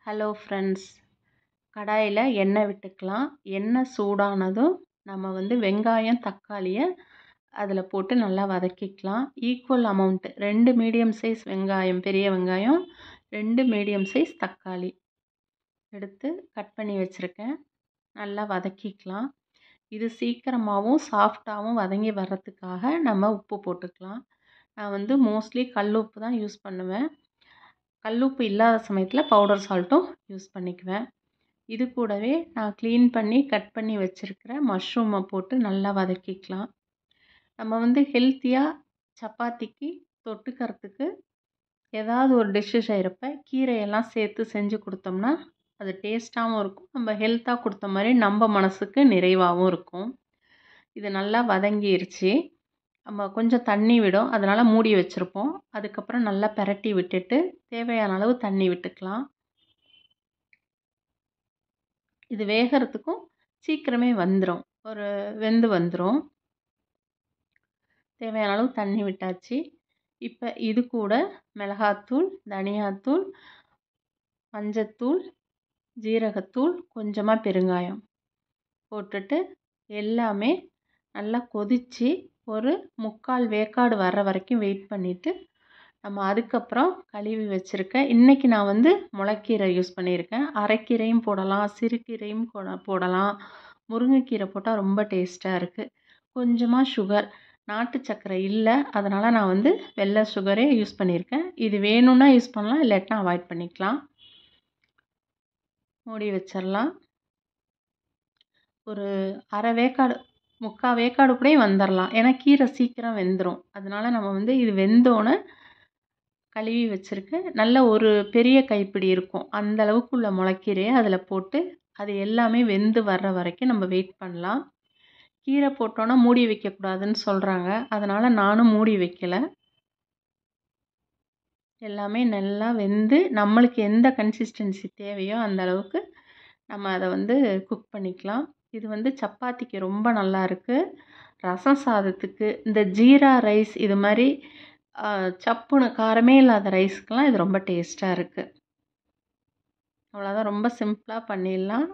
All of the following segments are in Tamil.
ஹலோ ஃப்ரெண்ட்ஸ், கடாயில் எண்ணெய் விட்டுக்கலாம். எண்ணெய் சூடானதும் நம்ம வெங்காயம் தக்காளியை அதில் போட்டு நல்லா வதக்கிக்கலாம். ஈக்குவல் அமௌண்ட் 2 மீடியம் சைஸ் வெங்காயம், பெரிய வெங்காயம், 2 மீடியம் சைஸ் தக்காளி எடுத்து கட் பண்ணி வச்சுருக்கேன். நல்லா வதக்கிக்கலாம். இது சீக்கிரமாகவும் சாஃப்டாகவும் வதங்கி வர்றதுக்காக நம்ம உப்பு போட்டுக்கலாம். நான் மோஸ்ட்லி கல் உப்பு தான் யூஸ் பண்ணுவேன். கல்லுப்பு இல்லாத சமயத்தில் பவுடர் சால்ட்டும் யூஸ் பண்ணிக்குவேன். இது கூடவே நான் க்ளீன் பண்ணி கட் பண்ணி வச்சுருக்கிற மஷ்ரூமை போட்டு நல்லா வதக்கிக்கலாம். நம்ம ஹெல்த்தியாக சப்பாத்திக்கு தொட்டுக்கிறதுக்கு ஏதாவது ஒரு டிஷ்ஷு செய்கிறப்ப கீரையெல்லாம் சேர்த்து செஞ்சு கொடுத்தோம்னா அது டேஸ்ட்டாகவும் இருக்கும். நம்ம ஹெல்த்தாக கொடுத்த மாதிரி நம்ம மனசுக்கு நிறைவாகவும் இருக்கும். இது நல்லா வதங்கிருச்சு. நம்ம கொஞ்சம் தண்ணி விடும், அதனால் மூடி வச்சுருப்போம். அதுக்கப்புறம் நல்லா பெரட்டி விட்டுட்டு தேவையான அளவு தண்ணி விட்டுக்கலாம். இது வேகிறதுக்கும் சீக்கிரமே வந்துடும், வெந்து வந்துடும். தேவையான அளவு தண்ணி விட்டாச்சு. இப்போ இது கூட மிளகாத்தூள், தனியாத்தூள், மஞ்சத்தூள், ஜீரகத்தூள், கொஞ்சமாக பெருங்காயம் போட்டுட்டு எல்லாமே நல்லா கொதித்து ஒரு 3/4 வேக்காடு வர்ற வரைக்கும் வெயிட் பண்ணிவிட்டு நம்ம அதுக்கப்புறம் கழுவி வச்சுருக்கேன். இன்றைக்கி நான் முளைக்கீரை யூஸ் பண்ணியிருக்கேன். அரைக்கீரையும் போடலாம், சிறுகீரையும் போடலாம். முருங்கைக்கீரை போட்டால் ரொம்ப டேஸ்ட்டாக இருக்குது. கொஞ்சமாக சுகர், நாட்டு சர்க்கரை இல்லை, அதனால் நான் வெள்ளை சுகரே யூஸ் பண்ணியிருக்கேன். இது வேணும்னா யூஸ் பண்ணலாம், இல்லாட்டினா அவாய்ட் பண்ணிக்கலாம். மூடி வச்சிடலாம். ஒரு அரை வேக்காடு, 3/4 வேக்காடு கூட வந்துடலாம். ஏன்னா கீரை சீக்கிரம் வெந்துடும். அதனால் நம்ம இது வெந்தோன்னே கழுவி வச்சுருக்கேன். நல்ல ஒரு பெரிய கைப்பிடி இருக்கும், அந்த அளவுக்கு உள்ள முளைக்கீரையை அதில் போட்டு அது எல்லாமே வெந்து வர்ற வரைக்கும் நம்ம வெயிட் பண்ணலாம். கீரை போட்டோன்னா மூடி வைக்கக்கூடாதுன்னு சொல்கிறாங்க, அதனால் நானும் மூடி வைக்கலை. எல்லாமே நல்லா வெந்து நம்மளுக்கு எந்த கன்சிஸ்டன்சி தேவையோ அந்த அளவுக்கு நம்ம அதை குக் பண்ணிக்கலாம். இது சப்பாத்திக்கு ரொம்ப நல்லா இருக்குது. ரசம் சாதத்துக்கு, இந்த ஜீரா ரைஸ், இது மாதிரி சப்புன்னு காரமே இல்லாத ரைஸ்க்கெலாம் இது ரொம்ப டேஸ்ட்டாக இருக்குது. அவ்வளோதான், ரொம்ப சிம்பிளாக பண்ணிடலாம்.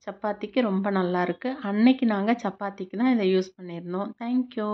சப்பாத்திக்கு ரொம்ப நல்லாயிருக்கு. அன்னைக்கு நாங்கள் சப்பாத்திக்கு தான் இதை யூஸ் பண்ணியிருந்தோம். தேங்க்யூ.